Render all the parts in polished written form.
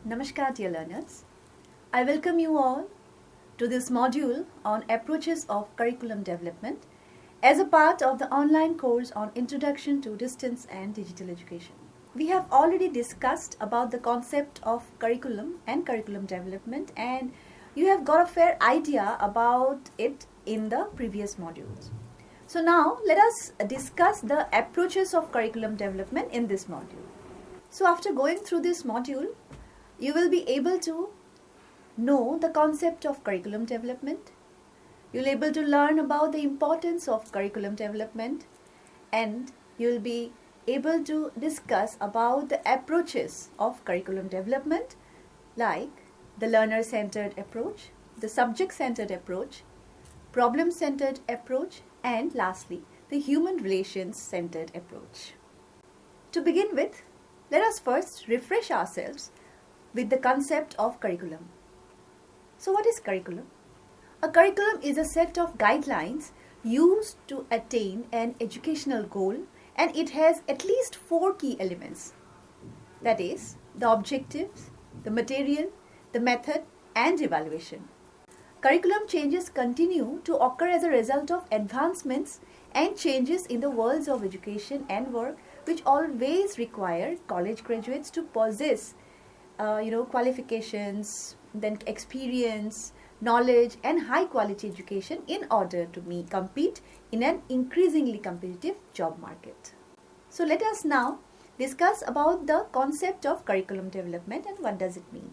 Namaskar dear learners. I welcome you all to this module on approaches of curriculum development as a part of the online course on Introduction to Distance and Digital Education. We have already discussed about the concept of curriculum and curriculum development, and you have got a fair idea about it in the previous modules. So now let us discuss the approaches of curriculum development in this module. So after going through this module, you will be able to know the concept of curriculum development. You'll be able to learn about the importance of curriculum development, and you'll be able to discuss about the approaches of curriculum development like the learner-centered approach, the subject-centered approach, problem-centered approach, and lastly, the human relations-centered approach. To begin with, let us first refresh ourselves with the concept of curriculum. So what is curriculum? A curriculum is a set of guidelines used to attain an educational goal, and it has at least 4 key elements. That is, the objectives, the material, the method, and evaluation. Curriculum changes continue to occur as a result of advancements and changes in the worlds of education and work, which always require college graduates to possess qualifications, then experience, knowledge, and high quality education in order to compete in an increasingly competitive job market. So let us now discuss about the concept of curriculum development and what does it mean.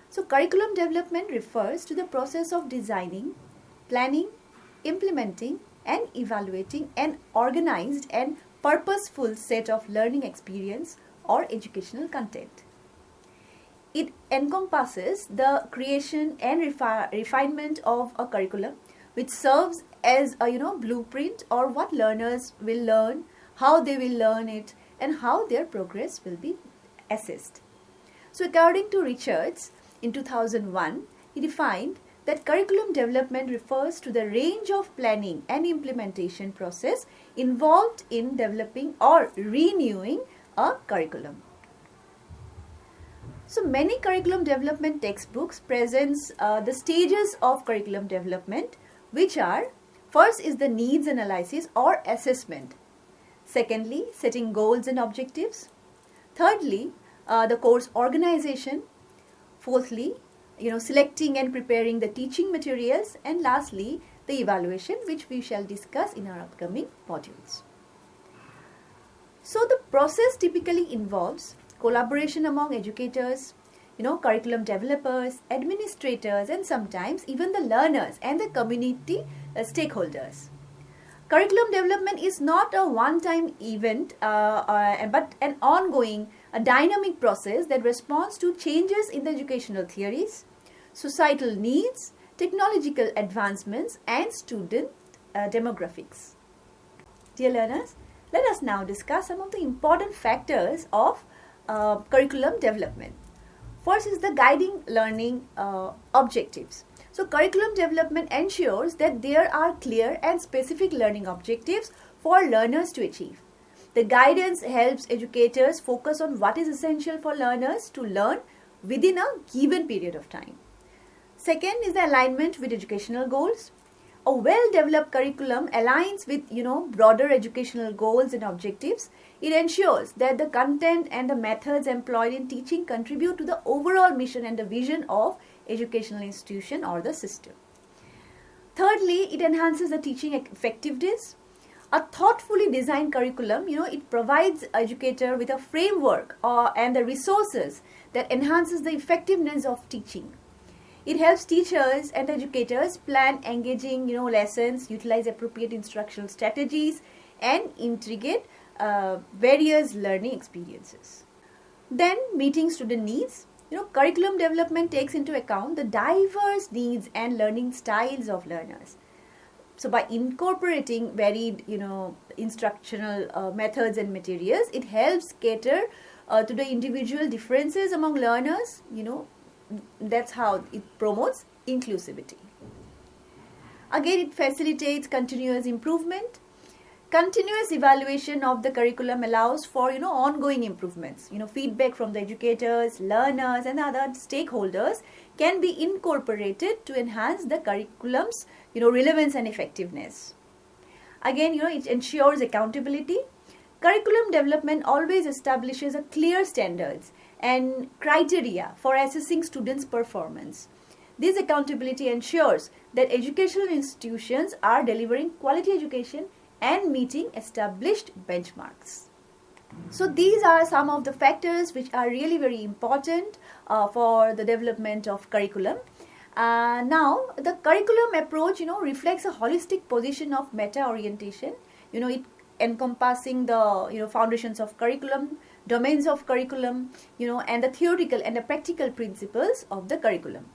So curriculum development refers to the process of designing, planning, implementing, and evaluating an organized and purposeful set of learning experience or educational content. It encompasses the creation and refinement of a curriculum which serves as a blueprint or what learners will learn, how they will learn it, and how their progress will be assessed. So according to Richards in 2001, he defined that curriculum development refers to the range of planning and implementation process involved in developing or renewing a curriculum. So many curriculum development textbooks presents the stages of curriculum development, which are: first is the needs analysis or assessment, secondly setting goals and objectives, thirdly the course organization, fourthly selecting and preparing the teaching materials, and lastly the evaluation, which we shall discuss in our upcoming modules. So the process typically involves collaboration among educators, curriculum developers, administrators, and sometimes even the learners and the community stakeholders. Curriculum development is not a one-time event but an ongoing, a dynamic process that responds to changes in the educational theories, societal needs, technological advancements, and student demographics. Dear learners, let us now discuss some of the important factors of curriculum development. First is the guiding learning objectives. So curriculum development ensures that there are clear and specific learning objectives for learners to achieve. The guidance helps educators focus on what is essential for learners to learn within a given period of time. Second is the alignment with educational goals. A well-developed curriculum aligns with broader educational goals and objectives. It ensures that the content and the methods employed in teaching contribute to the overall mission and the vision of educational institution or the system. Thirdly, it enhances the teaching effectiveness. A thoughtfully designed curriculum, it provides educator with a framework and the resources that enhances the effectiveness of teaching. It helps teachers and educators plan engaging lessons, utilize appropriate instructional strategies, and integrate various learning experiences. Then meeting student needs. Curriculum development takes into account the diverse needs and learning styles of learners. So by incorporating varied instructional methods and materials, it helps cater to the individual differences among learners. That's how it promotes inclusivity. Again, it facilitates continuous improvement. Continuous evaluation of the curriculum allows for, ongoing improvements. Feedback from the educators, learners, and other stakeholders can be incorporated to enhance the curriculum's, relevance and effectiveness. Again, it ensures accountability. Curriculum development always establishes a clear standards and criteria for assessing students' performance. This accountability ensures that educational institutions are delivering quality education and meeting established benchmarks. So these are some of the factors which are really very important for the development of curriculum. Now, the curriculum approach, reflects a holistic position of meta-orientation. It encompassing the, foundations of curriculum, domains of curriculum, and the theoretical and the practical principles of the curriculum.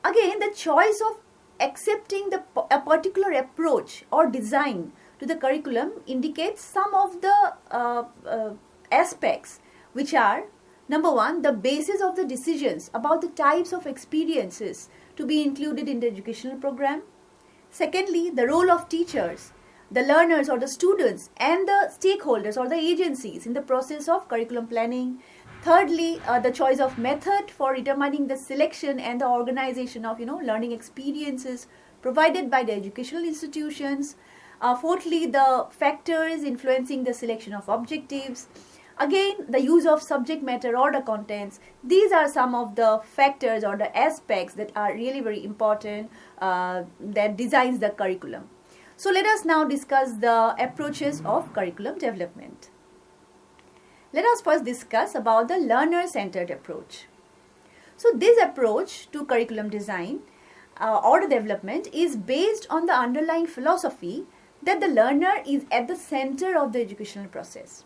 Again, the choice of accepting a particular approach or design to the curriculum indicates some of the aspects, which are: number one, the basis of the decisions about the types of experiences to be included in the educational program. Secondly, the role of teachers, the learners or the students, and the stakeholders or the agencies in the process of curriculum planning. Thirdly, the choice of method for determining the selection and the organization of, learning experiences provided by the educational institutions. Fourthly, the factors influencing the selection of objectives. Again, the use of subject matter or the contents. These are some of the factors or the aspects that are really very important that designs the curriculum. So let us now discuss the approaches of curriculum development. Let us first discuss about the learner-centered approach. So this approach to curriculum design or the development is based on the underlying philosophy that the learner is at the center of the educational process.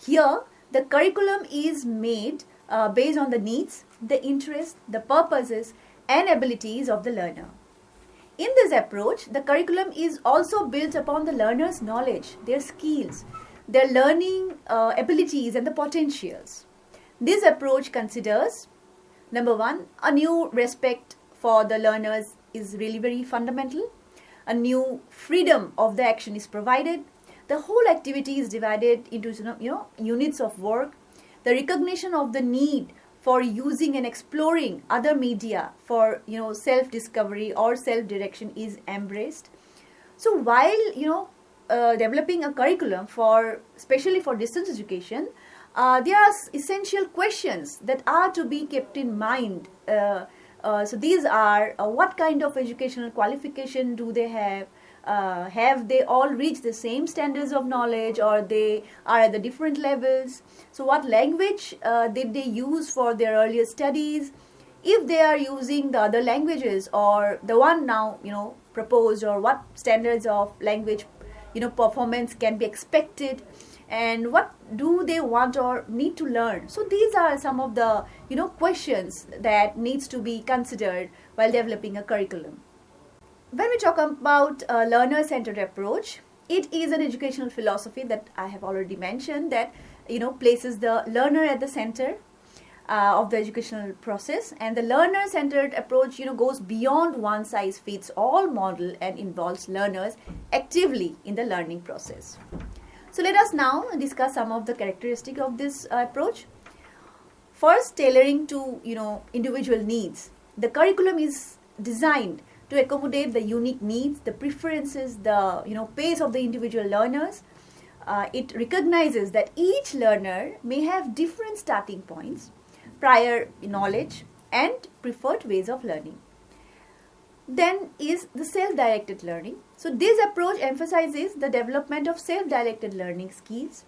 Here, the curriculum is made based on the needs, the interests, the purposes, and abilities of the learner. In this approach, the curriculum is also built upon the learner's knowledge, their skills, their learning abilities, and the potentials. This approach considers, number one, a new respect for the learners is really very fundamental. A new freedom of the action is provided. The whole activity is divided into, units of work. The recognition of the need for using and exploring other media for, self-discovery or self-direction is embraced. So while, developing a curriculum especially for distance education, there are essential questions that are to be kept in mind. So these are what kind of educational qualification do they have? Have they all reached the same standards of knowledge, or they are at the different levels? So what language did they use for their earlier studies? If they are using the other languages or the one now proposed, or what standards of language performance can be expected, and what do they want or need to learn? So these are some of the questions that needs to be considered while developing a curriculum. When we talk about a learner-centered approach, it is an educational philosophy that I have already mentioned that places the learner at the center of the educational process, and the learner-centered approach goes beyond one-size-fits-all model and involves learners actively in the learning process. So let us now discuss some of the characteristics of this approach. First, tailoring to individual needs. The curriculum is designed to accommodate the unique needs, the preferences, the pace of the individual learners. It recognizes that each learner may have different starting points, prior knowledge, and preferred ways of learning. Then is the self-directed learning. So this approach emphasizes the development of self-directed learning skills.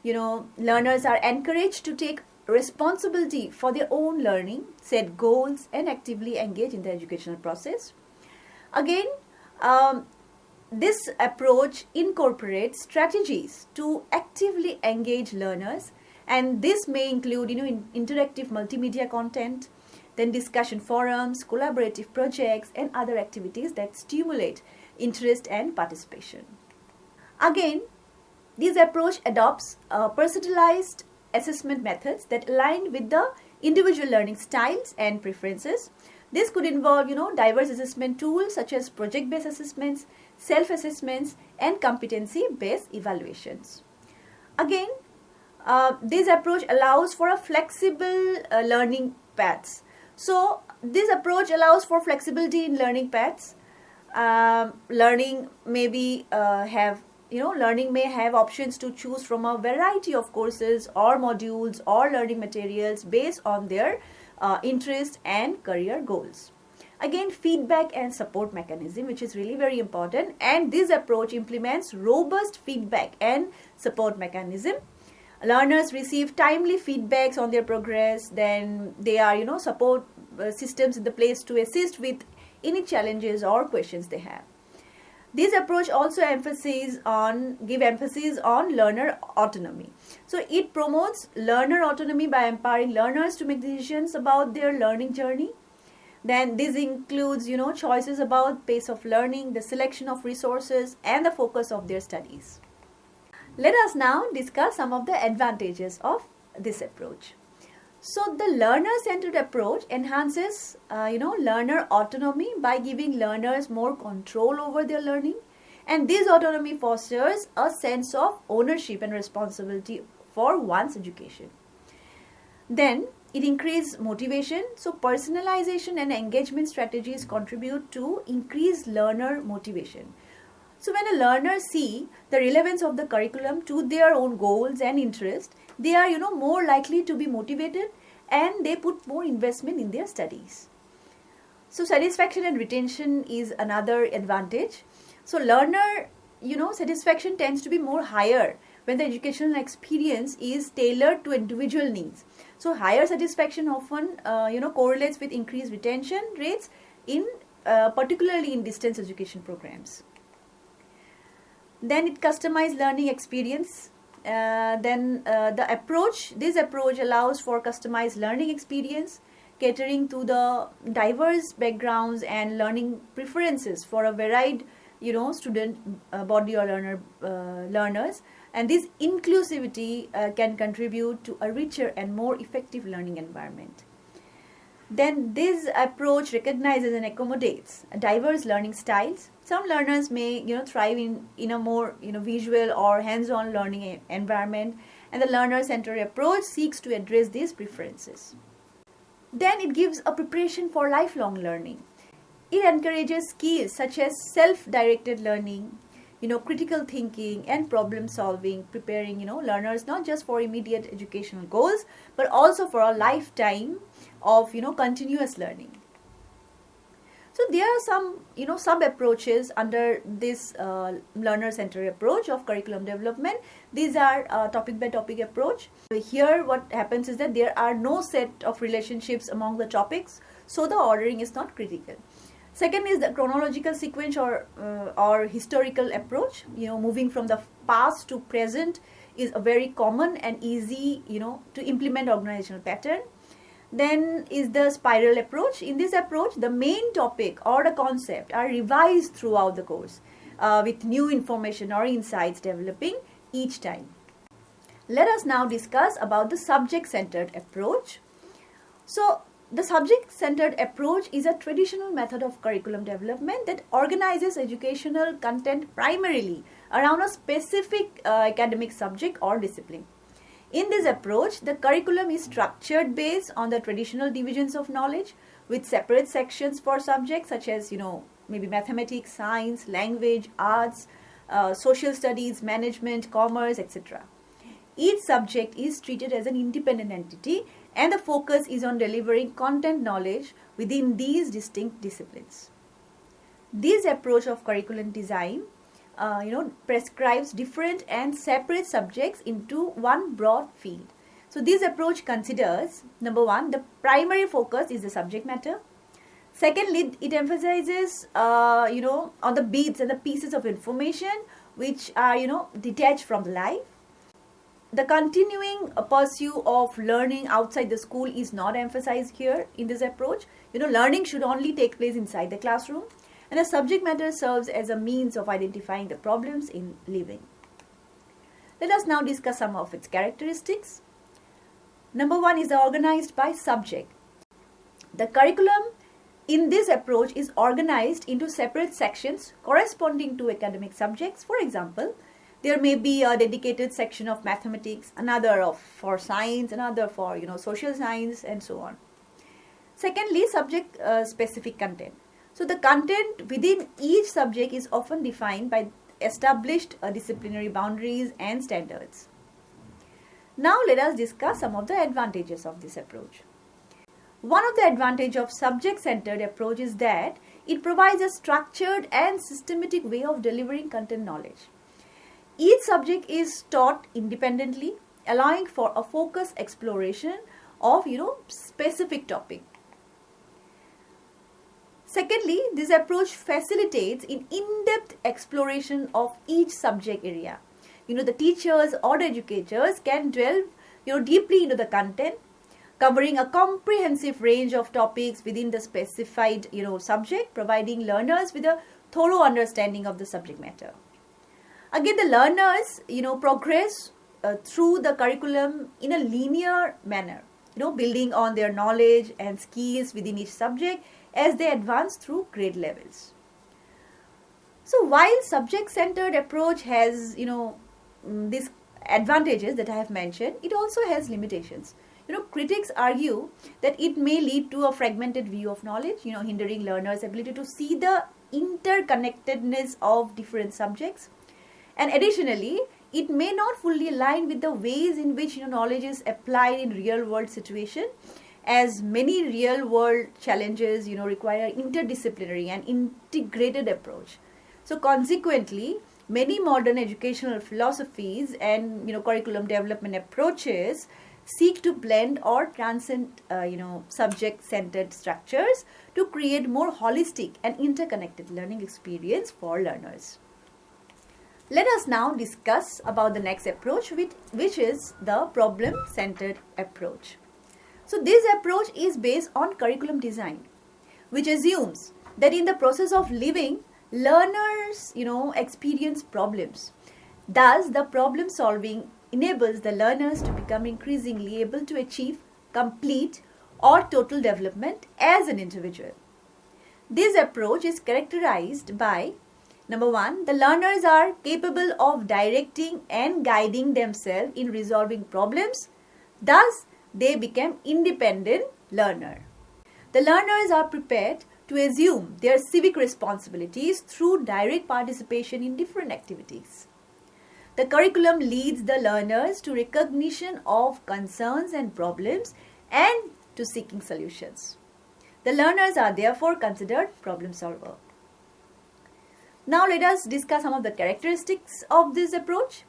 Learners are encouraged to take responsibility for their own learning, set goals, and actively engage in the educational process. Again, this approach incorporates strategies to actively engage learners, and this may include interactive multimedia content, then discussion forums, collaborative projects, and other activities that stimulate interest and participation. Again, this approach adopts personalized assessment methods that align with the individual learning styles and preferences. This could involve, diverse assessment tools such as project-based assessments, self-assessments, and competency-based evaluations. Again, this approach allows for a flexible learning paths. So this approach allows for flexibility in learning paths. Learning may have options to choose from a variety of courses or modules or learning materials based on their interest and career goals. Again, feedback and support mechanism, which is really very important, and this approach implements robust feedback and support mechanism. Learners receive timely feedbacks on their progress. Then they are support systems in the place to assist with any challenges or questions they have. This approach also give emphasis on learner autonomy. So it promotes learner autonomy by empowering learners to make decisions about their learning journey. Then this includes choices about pace of learning, the selection of resources, and the focus of their studies. Let us now discuss some of the advantages of this approach. So the learner-centered approach enhances learner autonomy by giving learners more control over their learning, and this autonomy fosters a sense of ownership and responsibility for one's education. Then it increases motivation. So personalization and engagement strategies contribute to increased learner motivation. So when a learner see the relevance of the curriculum to their own goals and interests, they are more likely to be motivated, and they put more investment in their studies. So satisfaction and retention is another advantage. So learner satisfaction tends to be more higher when the educational experience is tailored to individual needs. So higher satisfaction often correlates with increased retention rates in particularly in distance education programs. Then it customized learning experience. This approach allows for customized learning experience, catering to the diverse backgrounds and learning preferences for a varied student body or learners, and this inclusivity can contribute to a richer and more effective learning environment. Then this approach recognizes and accommodates diverse learning styles. Some learners may thrive in a more visual or hands-on learning environment, and the learner-centered approach seeks to address these preferences. Then it gives a preparation for lifelong learning. It encourages skills such as self-directed learning, critical thinking and problem solving, preparing learners not just for immediate educational goals but also for a lifetime of continuous learning. So there are some sub approaches under this learner-centered approach of curriculum development. These are topic by topic approach. Here what happens is that there are no set of relationships among the topics, so the ordering is not critical. Second is the chronological sequence or historical approach. Moving from the past to present is a very common and easy to implement organizational pattern. Then is the spiral approach. In this approach, the main topic or the concept are revised throughout the course with new information or insights developing each time. Let us now discuss about the subject-centered approach. So the subject-centered approach is a traditional method of curriculum development that organizes educational content primarily around a specific academic subject or discipline. In this approach, the curriculum is structured based on the traditional divisions of knowledge with separate sections for subjects such as, maybe mathematics, science, language, arts, social studies, management, commerce, etc. Each subject is treated as an independent entity, and the focus is on delivering content knowledge within these distinct disciplines. This approach of curriculum design prescribes different and separate subjects into one broad field. So this approach considers, number one, the primary focus is the subject matter. Secondly, it emphasizes on the bits and the pieces of information which are detached from life. The continuing pursuit of learning outside the school is not emphasized here in this approach. Learning should only take place inside the classroom, and the subject matter serves as a means of identifying the problems in living. Let us now discuss some of its characteristics. Number one is organized by subject. The curriculum in this approach is organized into separate sections corresponding to academic subjects. For example, there may be a dedicated section of mathematics, another for science, another for social science, and so on. Secondly, subject specific content. So the content within each subject is often defined by established disciplinary boundaries and standards. Now let us discuss some of the advantages of this approach. One of the advantages of subject-centered approach is that it provides a structured and systematic way of delivering content knowledge. Each subject is taught independently, allowing for a focused exploration of specific topic. Secondly, this approach facilitates in-depth exploration of each subject area. The teachers or the educators can delve deeply into the content, covering a comprehensive range of topics within the specified subject, providing learners with a thorough understanding of the subject matter. Again, the learners progress through the curriculum in a linear manner, building on their knowledge and skills within each subject as they advance through grade levels. So while subject-centered approach has these advantages that I have mentioned, it also has limitations. Critics argue that it may lead to a fragmented view of knowledge, hindering learners' ability to see the interconnectedness of different subjects. And additionally, it may not fully align with the ways in which knowledge is applied in real-world situation, as many real-world challenges require interdisciplinary and integrated approach. So consequently, many modern educational philosophies and curriculum development approaches seek to blend or transcend subject-centered structures to create more holistic and interconnected learning experience for learners. Let us now discuss about the next approach, which is the problem-centered approach. So this approach is based on curriculum design, which assumes that in the process of living, learners experience problems. Thus, the problem solving enables the learners to become increasingly able to achieve complete or total development as an individual. This approach is characterized by, number one, the learners are capable of directing and guiding themselves in resolving problems. Thus, they become independent learner. The learners are prepared to assume their civic responsibilities through direct participation in different activities. The curriculum leads the learners to recognition of concerns and problems and to seeking solutions. The learners are therefore considered problem solver. Now let us discuss some of the characteristics of this approach.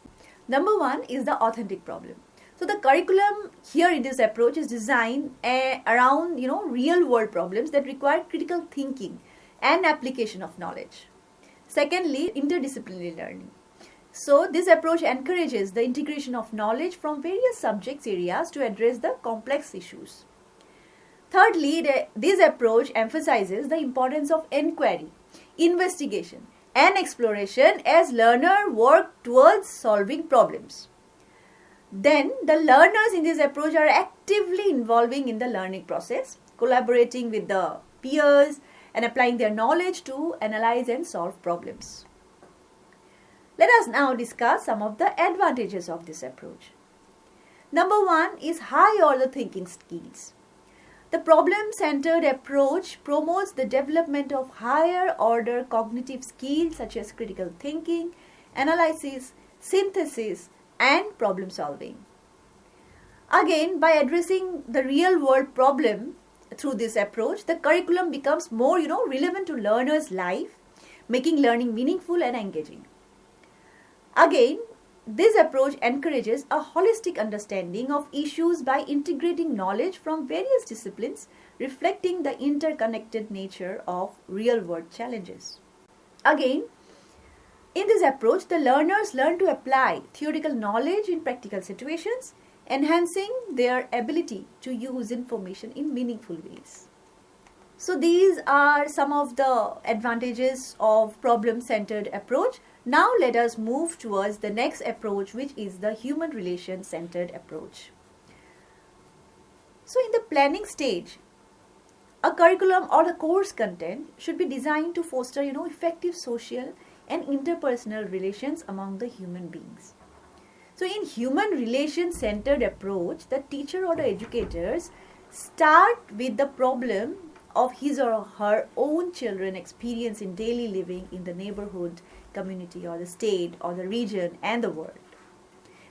Number one is the authentic problem. So the curriculum here in this approach is designed around real world problems that require critical thinking and application of knowledge. Secondly, interdisciplinary learning. So this approach encourages the integration of knowledge from various subjects areas to address the complex issues. Thirdly, this approach emphasizes the importance of inquiry, investigation and exploration as learners work towards solving problems. Then the learners in this approach are actively involving in the learning process, collaborating with the peers and applying their knowledge to analyze and solve problems. Let us now discuss some of the advantages of this approach. Number one is high order thinking skills. The problem-centered approach promotes the development of higher order cognitive skills such as critical thinking, analysis, synthesis, and problem solving. Again, by addressing the real world problem through this approach, the curriculum becomes more relevant to learners' life, making learning meaningful and engaging. Again, this approach encourages a holistic understanding of issues by integrating knowledge from various disciplines, reflecting the interconnected nature of real-world challenges. Again, in this approach, the learners learn to apply theoretical knowledge in practical situations, enhancing their ability to use information in meaningful ways. So these are some of the advantages of problem-centered approach. Now let us move towards the next approach, which is the human relation-centered approach. So in the planning stage, A curriculum or the course content should be designed to foster, effective social and interpersonal relations among the human beings. So in human relation centered approach, the teacher or the educators start with the problem of his or her own children experience in daily living in the neighborhood, community or the state or the region and the world.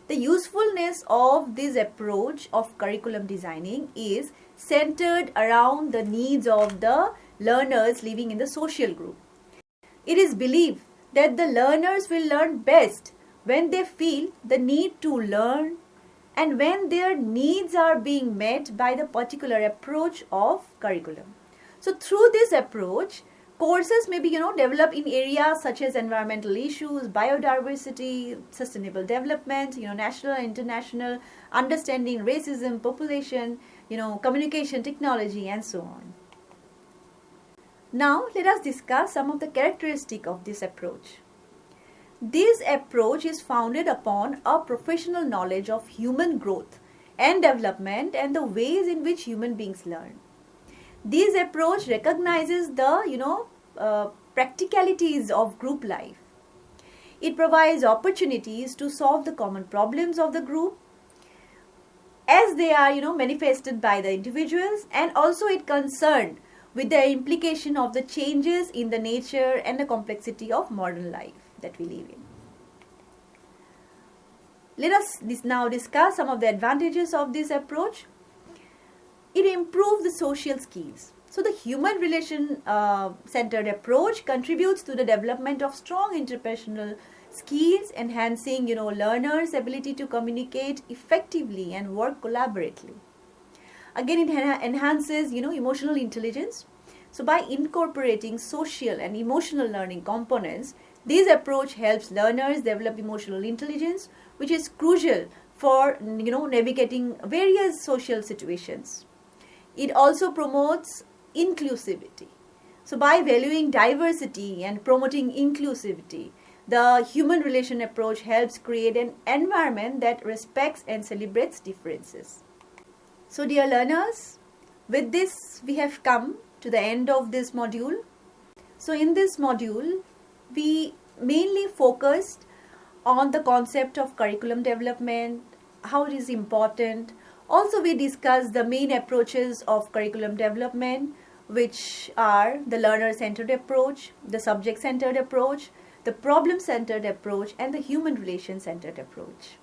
The usefulness of this approach of curriculum designing is centered around the needs of the learners living in the social group. It is believed that the learners will learn best when they feel the need to learn and when their needs are being met by the particular approach of curriculum. So through this approach, courses may be developed in areas such as environmental issues, biodiversity, sustainable development, national and international, understanding racism, population, communication, technology and so on. Now let us discuss some of the characteristics of this approach. This approach is founded upon a professional knowledge of human growth and development and the ways in which human beings learn. This approach recognizes the practicalities of group life. It provides opportunities to solve the common problems of the group as they are manifested by the individuals, and also it concerned with the implication of the changes in the nature and the complexity of modern life that we live in. Let us now discuss some of the advantages of this approach. It improves the social skills. So the human relation centered approach contributes to the development of strong interpersonal skills, enhancing learners' ability to communicate effectively and work collaboratively. Again, it enhances emotional intelligence. So by incorporating social and emotional learning components, this approach helps learners develop emotional intelligence, which is crucial for navigating various social situations. It also promotes inclusivity. So by valuing diversity and promoting inclusivity, the human relation approach helps create an environment that respects and celebrates differences. So dear learners, with this we have come to the end of this module. So in this module, we mainly focused on the concept of curriculum development, how it is important. Also, we discussed the main approaches of curriculum development, which are the learner-centered approach, the subject-centered approach, the problem-centered approach, and the human relation-centered approach.